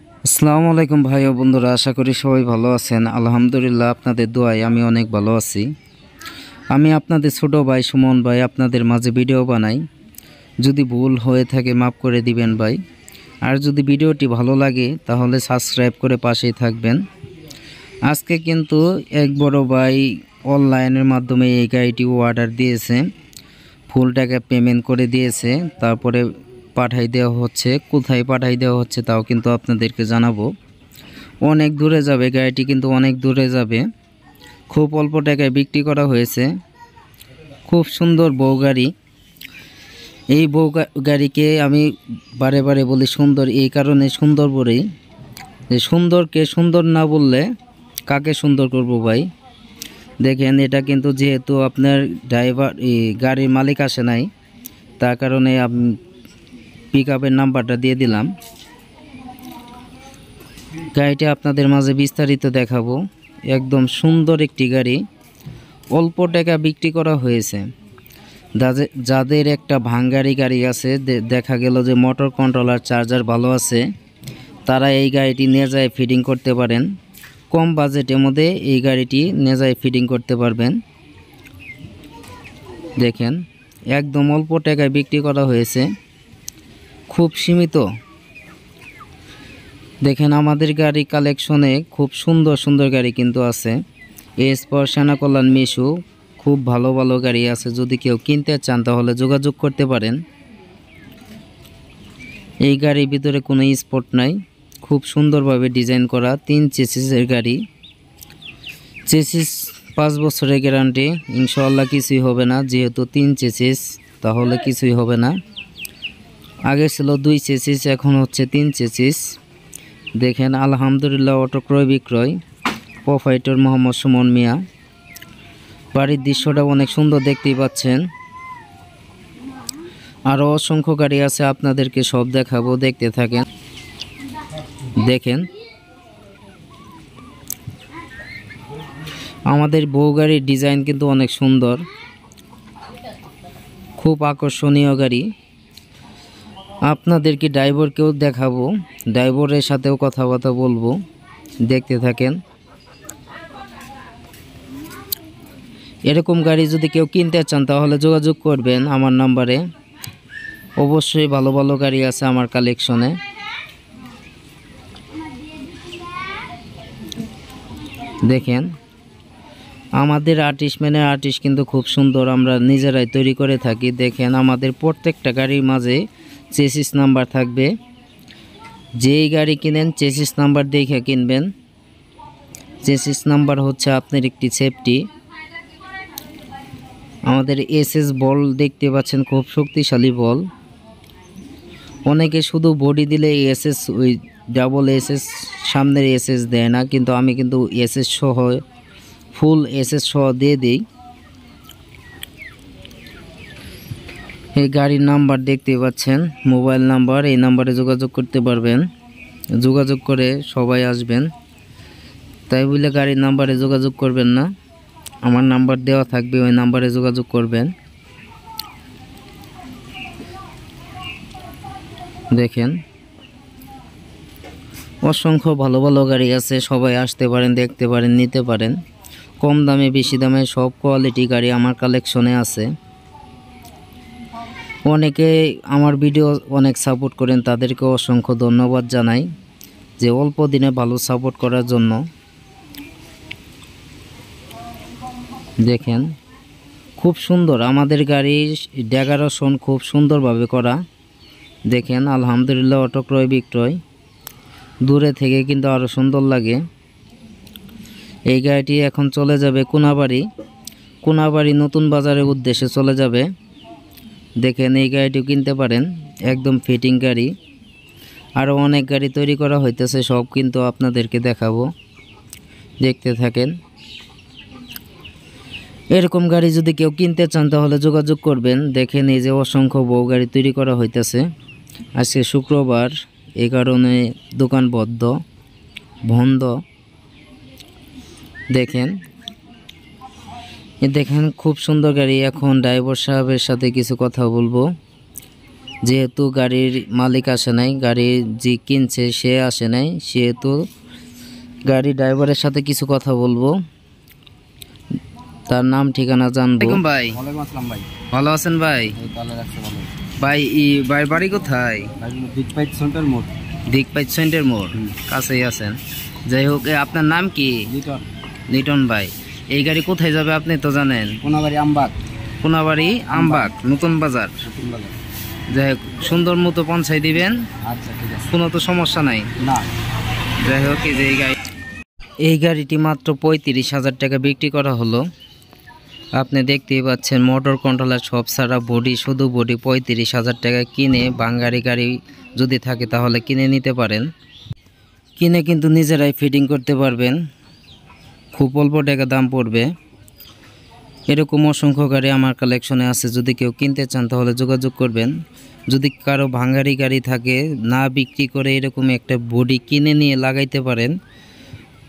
আসসালামু আলাইকুম ভাই ও বন্ধুরা, আশা করি সবাই ভালো আছেন। আলহামদুলিল্লাহ, আপনাদের দোয়ায় আমি অনেক ভালো আছি। আমি আপনাদের ছোট ভাই সুমন ভাই আপনাদের মাঝে ভিডিও বানাই। যদি ভুল হয়ে থাকে মাফ করে দিবেন ভাই। আর যদি ভিডিওটি ভালো লাগে তাহলে সাবস্ক্রাইব করে পাশেই থাকবেন। আজকে কিন্তু এক বড় ভাই অনলাইনের মাধ্যমে এই গাড়িটি অর্ডার দিয়েছে, ফুল টাকা পেমেন্ট করে দিয়েছে, তারপরে পাঠাই দেওয়া হচ্ছে। কোথায় পাঠাই দেওয়া হচ্ছে তাও কিন্তু আপনাদেরকে জানাবো। অনেক দূরে যাবে গাড়িটি, কিন্তু অনেক দূরে যাবে। খুব অল্প টাকায় বিক্রি করা হয়েছে। খুব সুন্দর বউ গাড়ি। এই বউ গাড়িকে আমি বারে বারে বলি সুন্দর, এই কারণে সুন্দর বলেই যে সুন্দরকে সুন্দর না বললে কাকে সুন্দর করব ভাই। দেখেন, এটা কিন্তু যেহেতু আপনার ড্রাইভার গাড়ির মালিক আসে নাই, তার কারণে আমি পিকআপের নাম্বারটা দিয়ে দিলাম। গাড়িটি আপনাদের মাঝে বিস্তারিত দেখাবো। একদম সুন্দর একটি গাড়ি, অল্প টাকা বিক্রি করা হয়েছে। যাদের একটা ভাঙ্গারি গাড়ি আছে, দেখা গেল যে মোটর কন্ট্রোলার চার্জার ভালো আছে, তারা এই গাড়িটি নিয়ে যায় ফিটিং করতে পারেন। কম বাজেটের মধ্যে এই গাড়িটি নিয়ে যায় ফিটিং করতে পারবেন। দেখেন, একদম অল্প টাকায় বিক্রি করা হয়েছে, খুব সীমিত। দেখেন, আমাদের গাড়ি কালেকশনে খুব সুন্দর সুন্দর গাড়ি কিন্তু আছে। এরপর সেনা কল্যাণ মিশু, খুব ভালো ভালো গাড়ি আছে। যদি কেউ কিনতে চান তাহলে যোগাযোগ করতে পারেন। এই গাড়ির ভিতরে কোনো স্পট নাই, খুব সুন্দরভাবে ডিজাইন করা 3 চেসিসের গাড়ি। চেসিস 5 বছরের গ্যারান্টি, ইনশাআল্লাহ কিছুই হবে না। যেহেতু 3 চেসিস, তাহলে কিছুই হবে না। আগে ছিল 2 চেসিস, এখন হচ্ছে 3 চেসিস। দেখেন, আলহামদুলিল্লাহ, অটো ক্রয় বিক্রয়, প্রোপাইটর মোহাম্মদ সুমন মিয়া। বাড়ির দৃশ্যটা অনেক সুন্দর, দেখতেই পাচ্ছেন। আরও অসংখ্য গাড়ি আছে, আপনাদেরকে সব দেখাবো, দেখতে থাকেন। দেখেন, আমাদের বউ গাড়ির ডিজাইন কিন্তু অনেক সুন্দর, খুব আকর্ষণীয় গাড়ি। আপনাদেরকে ড্রাইভারকেও দেখাবো, ড্রাইভারের সাথেও কথাবার্তা বলবো, দেখতে থাকেন। এরকম গাড়ি যদি কেউ কিনতে চান তাহলে যোগাযোগ করবেন আমার নাম্বারে। অবশ্যই ভালো ভালো গাড়ি আছে আমার কালেকশনে। দেখেন, আমাদের আর্টিস্ট কিন্তু খুব সুন্দর, আমরা নিজেরাই তৈরি করে থাকি। দেখেন, আমাদের প্রত্যেকটা গাড়ির মাঝে চেসিস নাম্বার থাকবে। যেই গাড়ি কিনেন চেসিস নাম্বার দেখে কিনবেন। চেসিস নাম্বার হচ্ছে আপনার একটি সেফটি। আমাদের এসএস বল দেখতে পাচ্ছেন, খুব শক্তিশালী বল। অনেকে শুধু বডি দিলে এসএস, ওই ডাবল এসএস সামনের এসএস দেয় না, কিন্তু আমি কিন্তু এসএস সহ, ফুল এসএস সহ দিয়ে দিই। এই গাড়ির নাম্বার দেখতে পাচ্ছেন, মোবাইল নাম্বার, এই নাম্বারে যোগাযোগ করতে পারবেন। যোগাযোগ করে সবাই আসবেন, তাই বলে গাড়ির নাম্বারে যোগাযোগ করবেন না। আমার নাম্বার দেওয়া থাকবে, ওই নাম্বারে যোগাযোগ করবেন। দেখেন, অসংখ্য ভালো ভালো গাড়ি আছে, সবাই আসতে পারেন, দেখতে পারেন, নিতে পারেন। কম দামে বেশি দামে সব কোয়ালিটি গাড়ি আমার কালেকশনে আছে। অনেকে আমার ভিডিও অনেক সাপোর্ট করেন, তাদেরকে অসংখ্য ধন্যবাদ জানাই যে অল্প দিনে ভালো সাপোর্ট করার জন্য। দেখেন, খুব সুন্দর আমাদের গাড়ির ডেকোরেশন, খুব সুন্দরভাবে করা। দেখেন, আলহামদুলিল্লাহ, অটো ক্রয় বিক্রয়। দূরে থেকে কিন্তু আরও সুন্দর লাগে। এই গাড়িটি এখন চলে যাবে কোনাবাড়ি নতুন বাজারের উদ্দেশ্যে চলে যাবে। দেখেন, এই গাড়িটিও কিনতে পারেন, একদম ফিটিং গাড়ি। আরও অনেক গাড়ি তৈরি করা হইতেছে, সব কিন্তু আপনাদেরকে দেখাবো, দেখতে থাকেন। এরকম গাড়ি যদি কেউ কিনতে চান তাহলে যোগাযোগ করবেন। দেখেন, এই যে অসংখ্য বউ গাড়ি তৈরি করা হইতেছে। আজকে শুক্রবার, এই কারণে দোকান বন্ধ। দেখেন, খুব সুন্দর গাড়ি। এখন ড্রাইভার সাহেবের সাথে কিছু কথা বলবো। যেহেতু গাড়ির মালিক আসে নাই, গাড়ি যে কিনছে সে আসে নাই, সেহেতু গাড়ি ড্রাইভারের সাথে কিছু কথা বলবো, তার নাম ঠিকানা জানবো। ভাই ওয়ালাইকুম আসসালাম ভাই। ভালো আছেন ভাই? এই তো আল্লাহ রাখছে ভালো। ভাই ভাই বাড়ি কোথায়? দিকপাইট সেন্টার মোড়। দিকপাইট সেন্টার মোড় কাছেই আছেন। যাই হোক, আপনার নাম কি? লিটন। লিটন ভাই, এই গাড়ি কোথায় যাবে আপনি তো জানেন? কোনাবাড়ি আমবাগ। কোনাবাড়ি আমবাগ, নতুন বাজার। যাই হোক, সুন্দর মতো পৌঁছাই দিবেন। আচ্ছা ঠিক আছে, কোনো তো সমস্যা নাই। না। যাই হোক, এই যে এই গাড়িটি মাত্র 35,000 টাকা বিক্রি করা হলো। আপনি দেখতেই পাচ্ছেন, মোটর কন্ট্রোলার সব ছাড়া বডি, শুধু বডি 35,000 টাকা কিনে বাঙ্গারি গাড়ি যদি থাকে তাহলে কিনে নিতে পারেন। কিনে কিন্তু নিজেরাই ফিটিং করতে পারবেন, খুব অল্প টাকা দাম পড়বে। এরকম অসংখ্য গাড়ি আমার কালেকশনে আছে, যদি কেউ কিনতে চান তাহলে যোগাযোগ করবেন। যদি কারো ভাঙ্গারি গাড়ি থাকে, না বিক্রি করে এরকম একটা বডি কিনে নিয়ে লাগাইতে পারেন,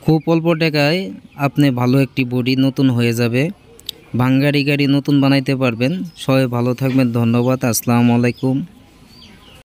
খুব অল্প টাকায় আপনি ভালো একটি বডি নতুন হয়ে যাবে, ভাঙ্গারি গাড়ি নতুন বানাইতে পারবেন। সবাই ভালো থাকবেন, ধন্যবাদ, আসসালামু আলাইকুম।